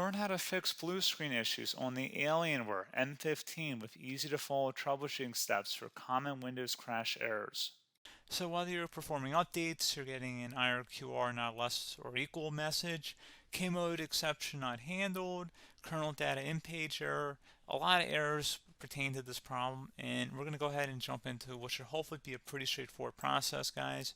Learn how to fix blue screen issues on the Alienware m15 with easy to follow troubleshooting steps for common Windows crash errors. So whether you're performing updates, you're getting an IRQR not less or equal message, K-mode exception not handled, kernel data in page error, a lot of errors pertain to this problem, and we're going to go ahead and jump into what should hopefully be a pretty straightforward process, guys,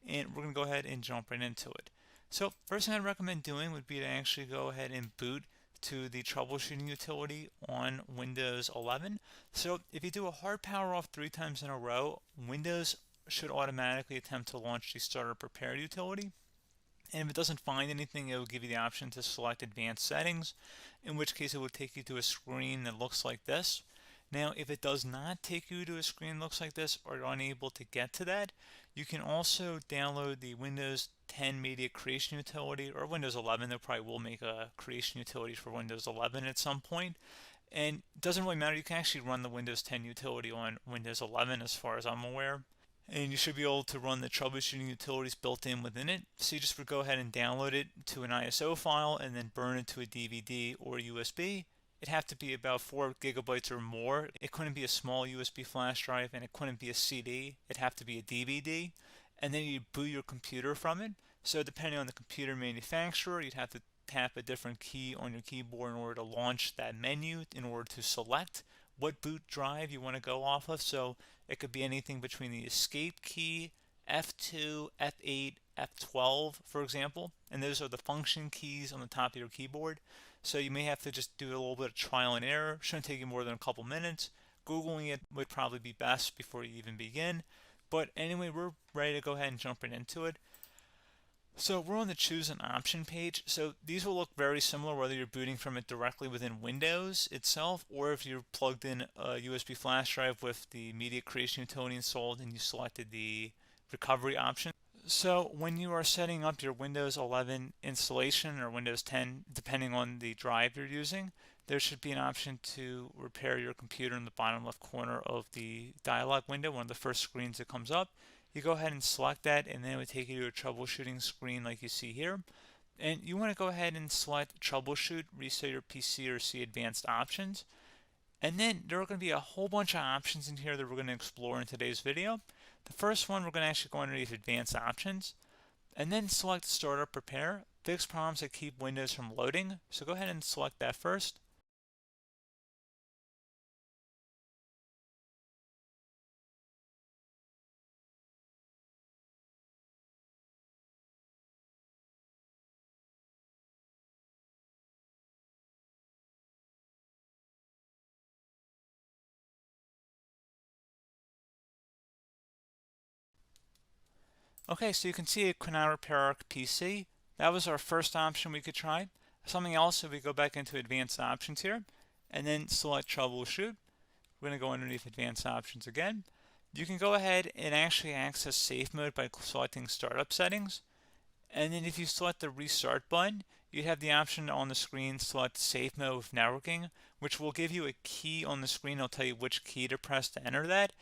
and we're going to go ahead and jump right into it. So first thing I'd recommend doing would be to actually go ahead and boot to the troubleshooting utility on Windows 11. So if you do a hard power off 3 times in a row, Windows should automatically attempt to launch the starter prepared utility. And if it doesn't find anything, it will give you the option to select advanced settings, in which case it will take you to a screen that looks like this. Now, if it does not take you to a screen that looks like this, or you're unable to get to that, you can also download the Windows 10 Media Creation Utility, or Windows 11. They probably will make a creation utility for Windows 11 at some point. And it doesn't really matter, you can actually run the Windows 10 utility on Windows 11 as far as I'm aware. And you should be able to run the troubleshooting utilities built in within it. So you just would go ahead and download it to an ISO file and then burn it to a DVD or USB. It'd have to be about 4 gigabytes or more. It couldn't be a small USB flash drive, and it couldn't be a CD. It'd have to be a DVD. And then you boot your computer from it. So depending on the computer manufacturer, you'd have to tap a different key on your keyboard in order to launch that menu, in order to select what boot drive you want to go off of. So it could be anything between the escape key, F2, F8, F12, for example, and those are the function keys on the top of your keyboard. So you may have to just do a little bit of trial and error. Shouldn't take you more than a couple minutes. Googling it would probably be best before you even begin. But anyway, we're ready to go ahead and jump right into it. So we're on the choose an option page. So these will look very similar whether you're booting from it directly within Windows itself, or if you're plugged in a USB flash drive with the media creation utility installed and you selected the recovery option. So when you are setting up your Windows 11 installation or Windows 10, depending on the drive you're using, there should be an option to repair your computer in the bottom left corner of the dialog window, one of the first screens that comes up. You go ahead and select that, and then it would take you to a troubleshooting screen like you see here. And you want to go ahead and select troubleshoot, reset your PC, or see advanced options. And then there are going to be a whole bunch of options in here that we're going to explore in today's video. The first one, we're going to actually go underneath advanced options and then select startup prepare, fix problems that keep Windows from loading. So go ahead and select that first. Okay, so you can see it could not repair our PC. That was our first option we could try. Something else, if we go back into advanced options here and then select troubleshoot, we're going to go underneath advanced options again. You can go ahead and actually access safe mode by selecting startup settings. And then if you select the restart button, you have the option on the screen select safe mode with networking, which will give you a key on the screen. It'll tell you which key to press to enter that.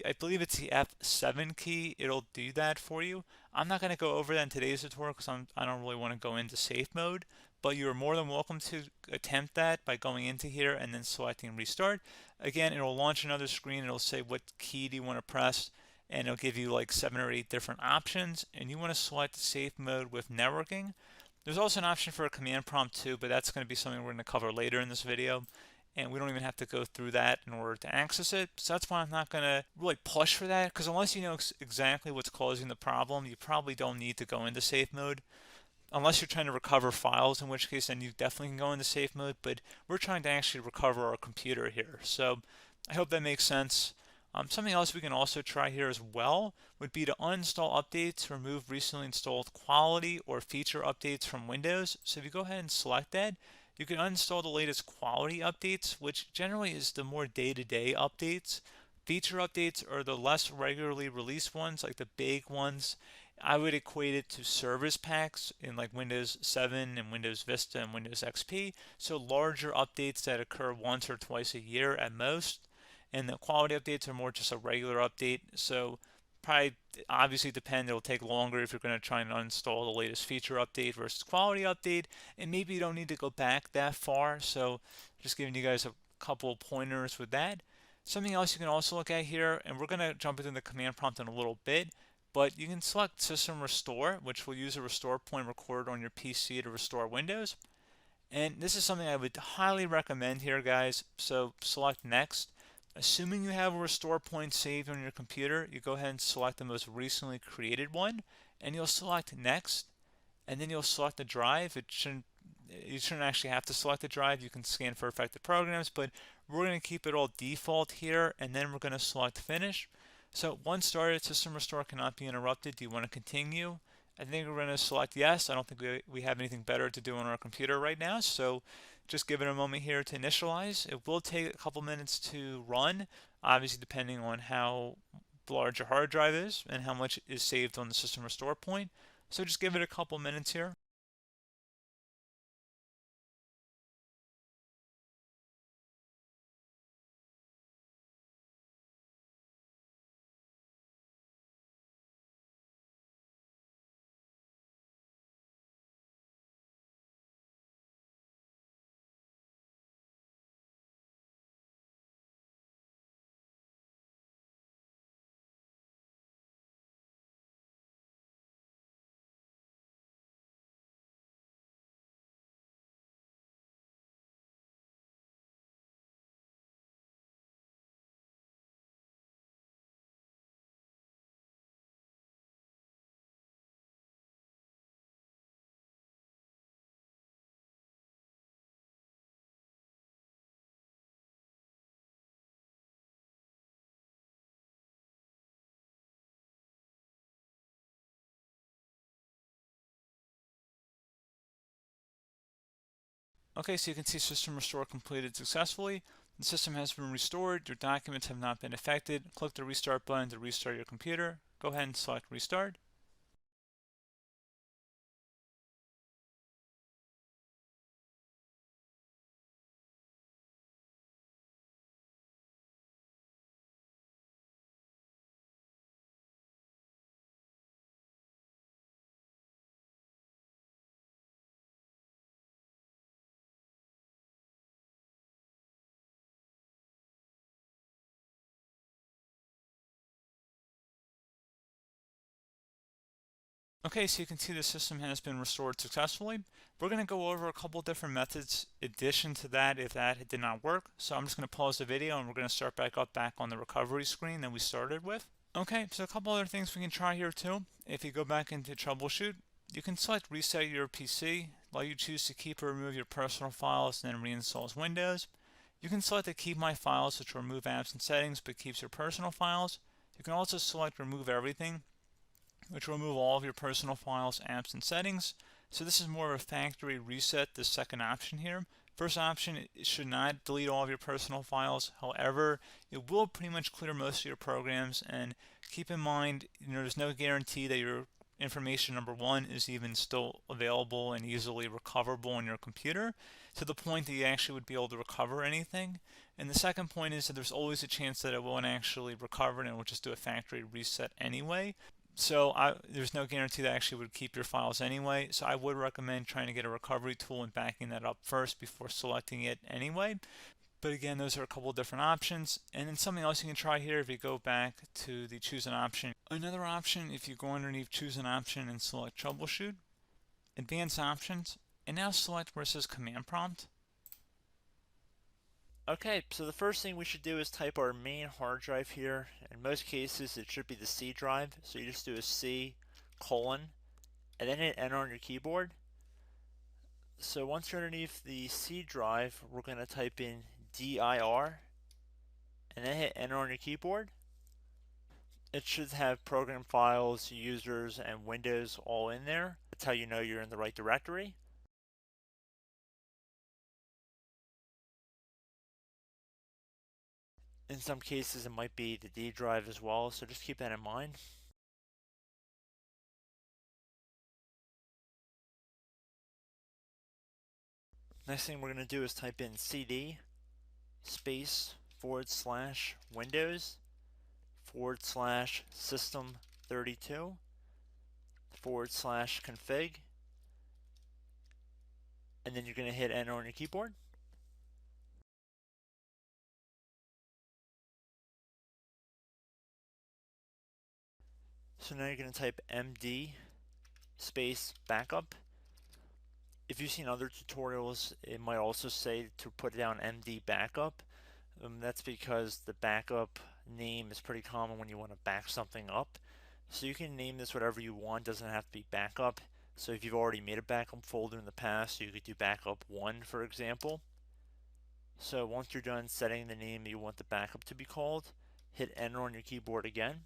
I believe it's the F7 key. It'll do that for you. I'm not going to go over that in today's tutorial because I don't really want to go into safe mode, but you're more than welcome to attempt that by going into here and then selecting restart. Again, it'll launch another screen. It'll say what key do you want to press, and it'll give you like 7 or 8 different options, and you want to select safe mode with networking. There's also an option for a command prompt too, but that's going to be something we're going to cover later in this video, and we don't even have to go through that in order to access it. So that's why I'm not going to really push for that, because unless you know exactly what's causing the problem, you probably don't need to go into safe mode. Unless you're trying to recover files, in which case then you definitely can go into safe mode, but we're trying to actually recover our computer here. So I hope that makes sense. Something else we can also try here as well would be to uninstall updates, remove recently installed quality or feature updates from Windows. So if you go ahead and select that, you can uninstall the latest quality updates, which generally is the more day-to-day updates. Feature updates are the less regularly released ones, like the big ones. I would equate it to service packs in like Windows 7 and Windows Vista and Windows XP. So larger updates that occur once or twice a year at most. And the quality updates are more just a regular update. So probably obviously depend. It'll take longer if you're going to try and uninstall the latest feature update versus quality update, and maybe you don't need to go back that far. So just giving you guys a couple of pointers with that. Something else you can also look at here, and we're going to jump into the command prompt in a little bit, but you can select System Restore, which will use a restore point recorded on your PC to restore Windows. And this is something I would highly recommend here, guys. So select Next. Assuming you have a restore point saved on your computer, you go ahead and select the most recently created one, and you'll select Next, and then you'll select the drive. You shouldn't actually have to select the drive. You can scan for affected programs, but we're going to keep it all default here, and then we're going to select Finish. So once started, System Restore cannot be interrupted. Do you want to continue? I think we're going to select yes. I don't think we have anything better to do on our computer right now, so just give it a moment here to initialize. It will take a couple minutes to run, obviously depending on how large your hard drive is and how much is saved on the System Restore point. So just give it a couple minutes here. Okay, so you can see System Restore completed successfully. The system has been restored. Your documents have not been affected. Click the Restart button to restart your computer. Go ahead and select Restart. Okay, so you can see the system has been restored successfully. We're going to go over a couple different methods in addition to that if that did not work. So I'm just going to pause the video and we're going to start back on the recovery screen that we started with. Okay, so a couple other things we can try here too. If you go back into troubleshoot, you can select reset your PC, while you choose to keep or remove your personal files and then reinstalls Windows. You can select to keep my files, which will remove apps and settings but keeps your personal files. You can also select remove everything, which will remove all of your personal files, apps, and settings. So this is more of a factory reset, the second option here. First option, it should not delete all of your personal files. However, it will pretty much clear most of your programs. And keep in mind, there's no guarantee that your information, number one, is even still available and easily recoverable on your computer to the point that you actually would be able to recover anything. And the second point is that there's always a chance that it won't actually recover and it will just do a factory reset anyway. So there's no guarantee that actually would keep your files anyway. So I would recommend trying to get a recovery tool and backing that up first before selecting it anyway. But again, those are a couple of different options. And then something else you can try here if you go back to the choose an option. Another option, if you go underneath choose an option and select troubleshoot, advanced options, and now select where it says command prompt. Okay, so the first thing we should do is type our main hard drive here. In most cases, it should be the C drive. So you just do a C colon and then hit enter on your keyboard. So once you're underneath the C drive, we're going to type in dir and then hit enter on your keyboard. It should have program files, users, and Windows all in there. That's how you know you're in the right directory. In some cases, it might be the D drive as well, so just keep that in mind. Next thing we're going to do is type in cd space /Windows /system32/config, and then you're going to hit enter on your keyboard. So now you're going to type md space backup. If you've seen other tutorials, it might also say to put down md backup. That's because the backup name is pretty common when you want to back something up. So you can name this whatever you want, doesn't have to be backup. So if you've already made a backup folder in the past, you could do backup 1, for example. So once you're done setting the name you want the backup to be called, hit enter on your keyboard again.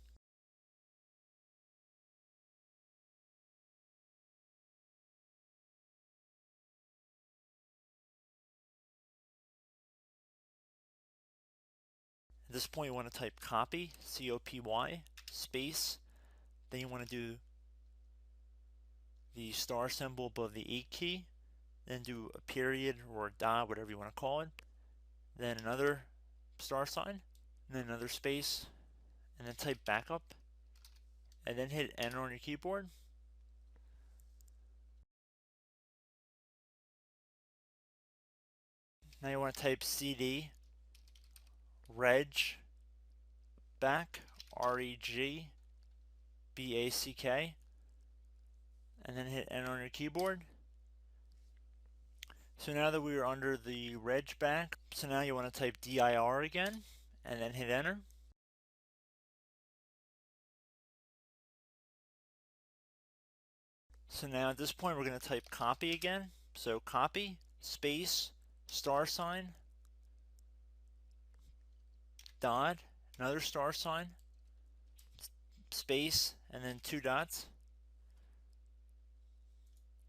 At this point you want to type copy, C-O-P-Y, space, then you want to do the star symbol above the 8 key, then do a period or a dot, whatever you want to call it, then another star sign, and then another space, and then type backup, and then hit enter on your keyboard. Now you want to type cd reg back, R-E-G-B-A-C-K, and then hit enter on your keyboard. So now that we are under the reg back, so now you want to type dir again, and then hit enter. So now at this point we're going to type copy again. So copy, space, star sign, dot, another star sign, space, and then 2 dots.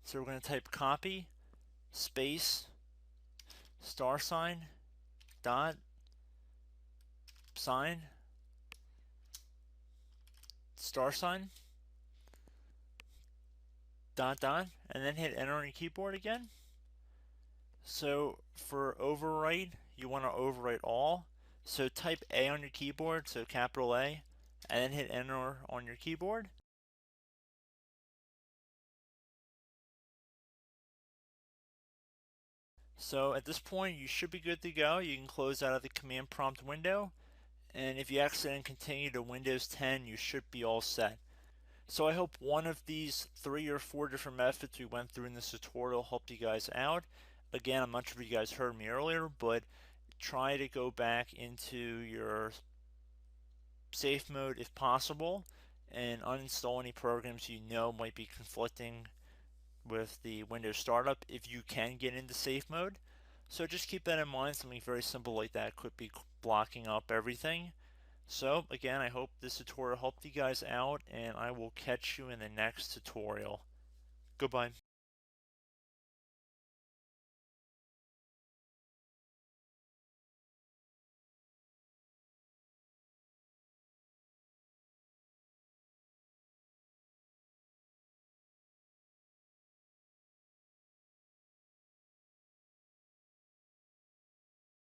So we're going to type copy, space, star sign, dot, sign, star sign, dot, dot, and then hit enter on your keyboard again. So for overwrite, you want to overwrite all. So type A on your keyboard, so capital A, and then hit enter on your keyboard. So at this point you should be good to go. You can close out of the command prompt window, and if you accidentally continue to Windows 10 you should be all set. So I hope one of these 3 or 4 different methods we went through in this tutorial helped you guys out. Again, I'm not sure if you guys heard me earlier, but try to go back into your safe mode if possible and uninstall any programs you know might be conflicting with the Windows startup if you can get into safe mode. So just keep that in mind. Something very simple like that could be blocking up everything. So again, I hope this tutorial helped you guys out, and I will catch you in the next tutorial. Goodbye.